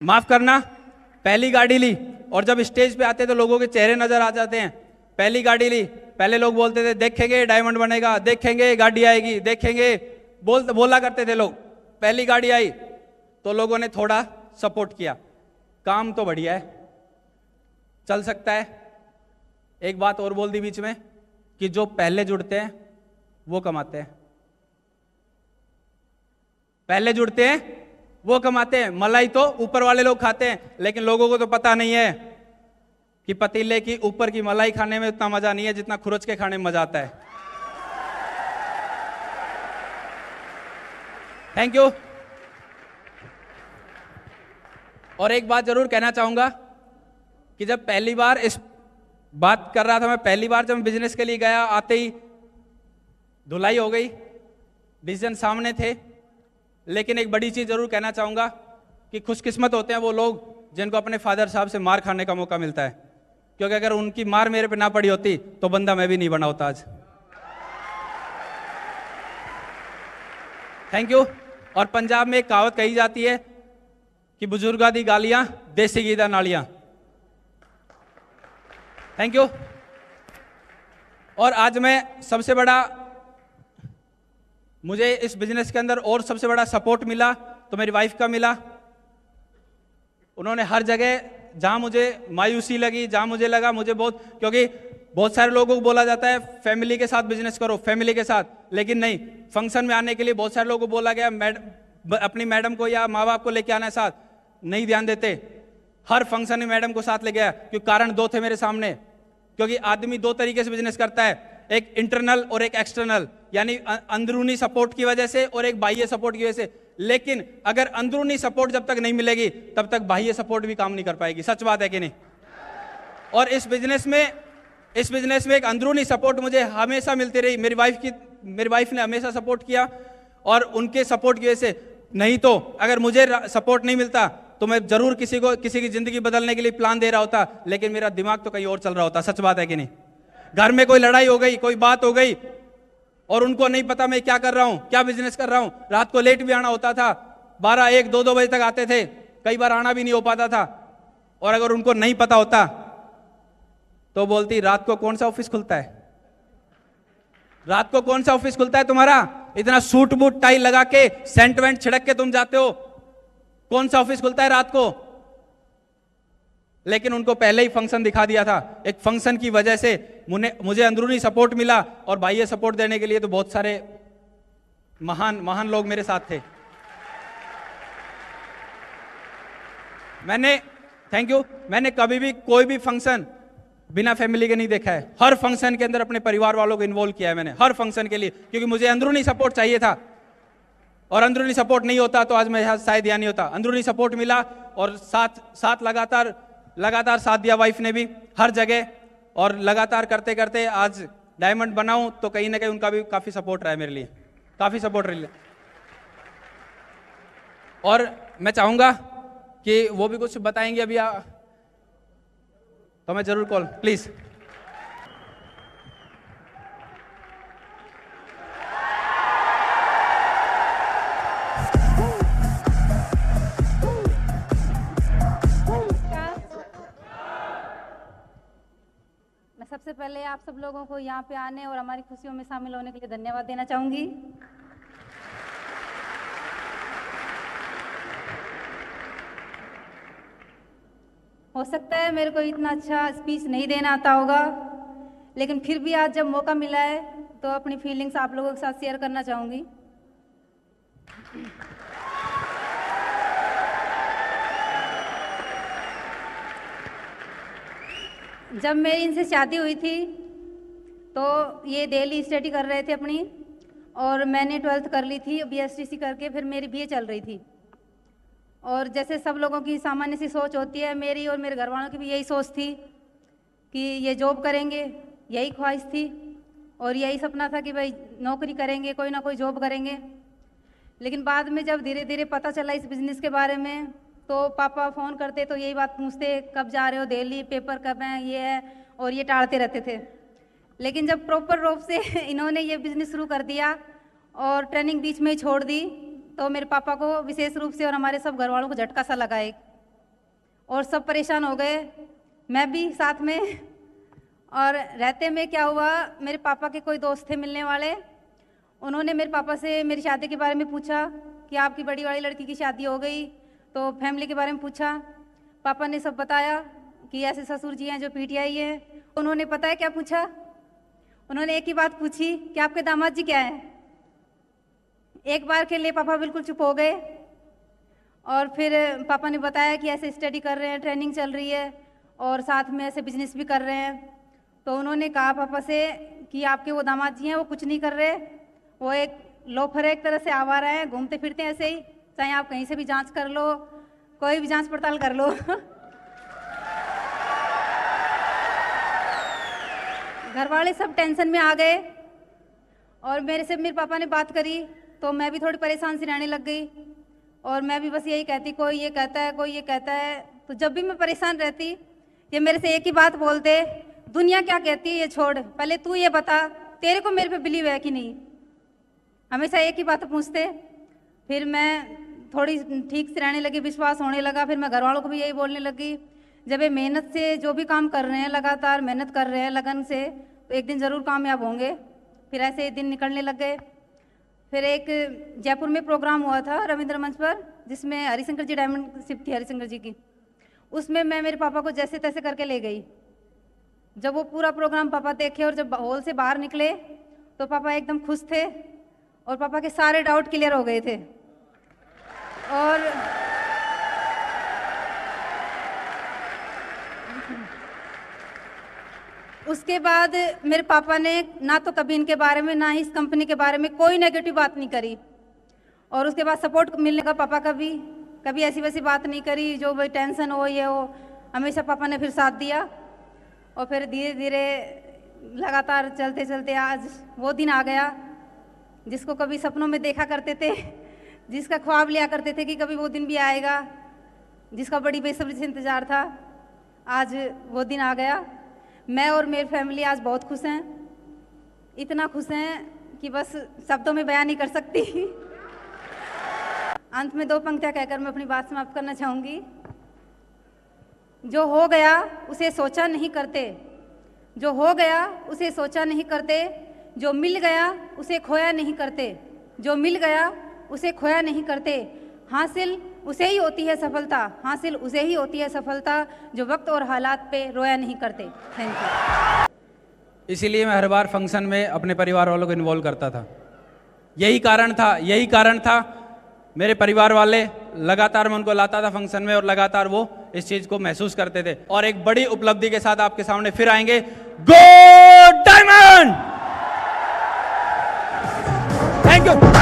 माफ करना, पहली गाड़ी ली और जब स्टेज पे आते तो लोगों के चेहरे नजर आ जाते हैं। पहली गाड़ी ली, पहले लोग बोलते थे देखेंगे डायमंड बनेगा, देखेंगे गाड़ी आएगी, देखेंगे बोला करते थे लोग। पहली गाड़ी आई तो लोगों ने थोड़ा सपोर्ट किया, काम तो बढ़िया है, चल सकता है। एक बात और बोल दी बीच में कि जो पहले जुड़ते हैं वो कमाते हैं, पहले जुड़ते हैं वो कमाते हैं। मलाई तो ऊपर वाले लोग खाते हैं, लेकिन लोगों को तो पता नहीं है कि पतीले की ऊपर की मलाई खाने में उतना मजा नहीं है जितना खुरच के खाने में मजा आता है। Thank you. और एक बात जरूर कहना चाहूंगा कि जब पहली बार इस बात कर रहा था, मैं पहली बार जब बिजनेस के लिए गया, आते ही धुलाई हो गई, डिसीजन सामने थे। लेकिन एक बड़ी चीज जरूर कहना चाहूंगा कि खुशकिस्मत होते हैं वो लोग जिनको अपने फादर साहब से मार खाने का मौका मिलता है, क्योंकि अगर उनकी मार मेरे पे ना पड़ी होती तो बंदा मैं भी नहीं बना होता आज। Thank you. और पंजाब में एक कहावत कही जाती है कि बुजुर्गा दी गालियां देसी घी दा नालियां। Thank you. और आज मैं सबसे बड़ा, मुझे इस बिजनेस के अंदर और सबसे बड़ा सपोर्ट मिला तो मेरी वाइफ का मिला। उन्होंने हर जगह, जहां मुझे मायूसी लगी, जहां मुझे लगा मुझे बहुत, क्योंकि बहुत सारे लोगों को बोला जाता है फैमिली के साथ बिजनेस करो, फैमिली के साथ, लेकिन नहीं, फंक्शन में आने के लिए बहुत सारे लोगों को बोला गया अपनी मैडम को या माँ बाप को लेके आना है साथ, नहीं ध्यान देते। हर फंक्शन में मैडम को साथ ले गया, क्योंकि कारण दो थे मेरे सामने, क्योंकि आदमी दो तरीके से बिजनेस करता है, एक इंटरनल और एक एक्सटर्नल, यानी अंदरूनी सपोर्ट की वजह से और एक बाह्य सपोर्ट की वजह से। लेकिन अगर अंदरूनी सपोर्ट जब तक नहीं मिलेगी तब तक बाह्य सपोर्ट भी काम नहीं कर पाएगी। सच बात है कि नहीं? और इस बिजनेस में एक अंदरूनी सपोर्ट मुझे हमेशा मिलती रही। मेरी वाइफ ने हमेशा सपोर्ट किया, और उनके सपोर्ट की वजह से, नहीं तो अगर मुझे सपोर्ट नहीं मिलता तो मैं जरूर किसी की जिंदगी बदलने के लिए प्लान दे रहा होता, लेकिन मेरा दिमाग तो कहीं और चल रहा होता। सच बात है कि नहीं? घर में कोई लड़ाई हो गई, कोई बात हो गई, और उनको नहीं पता मैं क्या कर रहा हूं, क्या बिजनेस कर रहा हूं। रात को लेट भी आना होता था, 12, 1, 2 बजे तक आते थे, कई बार आना भी नहीं हो पाता था। और अगर उनको नहीं पता होता तो बोलती रात को कौन सा ऑफिस खुलता है, रात को कौन सा ऑफिस खुलता है तुम्हारा, इतना सूट बूट टाई लगा के सेंट वेंट छिड़क के तुम जाते हो, कौन सा ऑफिस खुलता है रात को। लेकिन उनको पहले ही फंक्शन दिखा दिया था। एक फंक्शन की वजह से मुझे अंदरूनी सपोर्ट मिला, और बाह्य सपोर्ट देने के लिए तो बहुत सारे महान लोग मेरे साथ थे। Thank you. मैंने कभी भी कोई भी फंक्शन बिना फैमिली के नहीं देखा है। हर फंक्शन के अंदर अपने परिवार वालों को इन्वॉल्व किया है मैंने, हर फंक्शन के लिए, क्योंकि मुझे अंदरूनी सपोर्ट चाहिए था। और अंदरूनी सपोर्ट नहीं होता तो आज मैं शायद यहाँ नहीं होता। अंदरूनी सपोर्ट मिला, और साथ लगातार साथ दिया वाइफ ने भी हर जगह, और लगातार करते करते आज डायमंड बनाऊं तो कहीं ना कहीं उनका भी काफी सपोर्ट रहा है मेरे लिए, काफी सपोर्ट रहा है। और मैं चाहूंगा कि वो भी कुछ बताएंगे अभी, तो मैं जरूर कॉल प्लीज। सबसे पहले आप सब लोगों को यहाँ पे आने और हमारी खुशियों में शामिल होने के लिए धन्यवाद देना चाहूंगी। हो सकता है मेरे को इतना अच्छा स्पीच नहीं देना आता होगा, लेकिन फिर भी आज जब मौका मिला है तो अपनी फीलिंग्स आप लोगों के साथ शेयर करना चाहूंगी। जब मेरी इनसे शादी हुई थी तो ये दिल्ली स्टडी कर रहे थे अपनी, और मैंने 12th कर ली थी BSTC करके, फिर मेरी BA चल रही थी। और जैसे सब लोगों की सामान्य सी सोच होती है, मेरी और मेरे घर वालों की भी यही सोच थी कि ये जॉब करेंगे, यही ख्वाहिश थी और यही सपना था कि भाई नौकरी करेंगे, कोई ना कोई जॉब करेंगे। लेकिन बाद में जब धीरे धीरे पता चला इस बिज़नेस के बारे में, तो पापा फ़ोन करते तो यही बात पूछते, कब जा रहे हो दिल्ली, पेपर कब हैं, ये है, और ये टालते रहते थे। लेकिन जब प्रॉपर रूप से इन्होंने ये बिज़नेस शुरू कर दिया और ट्रेनिंग बीच में ही छोड़ दी, तो मेरे पापा को विशेष रूप से और हमारे सब घर वालों को झटका सा लगा एक, और सब परेशान हो गए, मैं भी साथ में। और रहते में क्या हुआ, मेरे पापा के कोई दोस्त थे मिलने वाले, उन्होंने मेरे पापा से मेरी शादी के बारे में पूछा कि आपकी बड़ी वाली लड़की की शादी हो गई, तो फैमिली के बारे में पूछा। पापा ने सब बताया कि ऐसे ससुर जी हैं जो पीटीआई हैं। उन्होंने पता है क्या पूछा, उन्होंने एक ही बात पूछी कि आपके दामाद जी क्या हैं। एक बार के लिए पापा बिल्कुल चुप हो गए और फिर पापा ने बताया कि ऐसे स्टडी कर रहे हैं, ट्रेनिंग चल रही है और साथ में ऐसे बिजनेस भी कर रहे हैं। तो उन्होंने कहा पापा से कि आपके वो दामाद जी हैं वो कुछ नहीं कर रहे, वो एक लोफर है, एक तरह से आवारा है, घूमते फिरते हैं ऐसे ही, चाहे आप कहीं से भी जांच कर लो, कोई भी जांच पड़ताल कर लो। घर वाले सब टेंशन में आ गए और मेरे पापा ने बात करी तो मैं भी थोड़ी परेशान सी रहने लग गई। और मैं भी बस यही कहती, कोई ये कहता है, कोई ये कहता है। तो जब भी मैं परेशान रहती, ये मेरे से एक ही बात बोलते, दुनिया क्या कहती है ये छोड़, पहले तू ये बता तेरे को मेरे पे बिलीव है कि नहीं। हमेशा एक ही बात पूछते। फिर मैं थोड़ी ठीक से रहने लगी, विश्वास होने लगा। फिर मैं घर वालों को भी यही बोलने लगी, जब ये मेहनत से जो भी काम कर रहे हैं, लगातार मेहनत कर रहे हैं लगन से, तो एक दिन ज़रूर कामयाब होंगे। फिर ऐसे दिन निकलने लग गए। फिर एक जयपुर में प्रोग्राम हुआ था रविंद्र मंच पर, जिसमें हरिशंकर जी डायमंड शिप थी हरिशंकर जी की। उसमें मैं मेरे पापा को जैसे तैसे करके ले गई। जब वो पूरा प्रोग्राम पापा देखे और जब हॉल से बाहर निकले तो पापा एकदम खुश थे और पापा के सारे डाउट क्लियर हो गए थे। और उसके बाद मेरे पापा ने ना तो कभी इनके बारे में, ना ही इस कंपनी के बारे में कोई नेगेटिव बात नहीं करी। और उसके बाद सपोर्ट मिलने का पापा का भी कभी ऐसी वैसी बात नहीं करी, जो भाई टेंशन हो ये हो, हमेशा पापा ने फिर साथ दिया। और फिर धीरे धीरे लगातार चलते चलते आज वो दिन आ गया जिसको कभी सपनों में देखा करते थे, जिसका ख्वाब लिया करते थे कि कभी वो दिन भी आएगा, जिसका बड़ी बेसब्री से इंतज़ार था। आज वो दिन आ गया। मैं और मेरी फैमिली आज बहुत खुश हैं, इतना खुश हैं कि बस शब्दों में बयान नहीं कर सकती। अंत में 2 पंक्तियाँ कहकर मैं अपनी बात समाप्त करना चाहूँगी। जो हो गया उसे सोचा नहीं करते, जो हो गया उसे सोचा नहीं करते, जो मिल गया उसे खोया नहीं करते, जो मिल गया उसे खोया नहीं करते। हासिल उसे ही होती है सफलता, हासिल उसे ही होती है सफलता, जो वक्त और हालात पे रोया नहीं करते। Thank you. इसीलिए मैं हर बार फंक्शन में अपने परिवार वालों को इन्वॉल्व करता था। यही कारण था मेरे परिवार वाले लगातार मैं उनको लाता था फंक्शन में और लगातार वो इस चीज को महसूस करते थे। और एक बड़ी उपलब्धि के साथ आपके सामने फिर आएंगे। गो डायमंड! Thank you.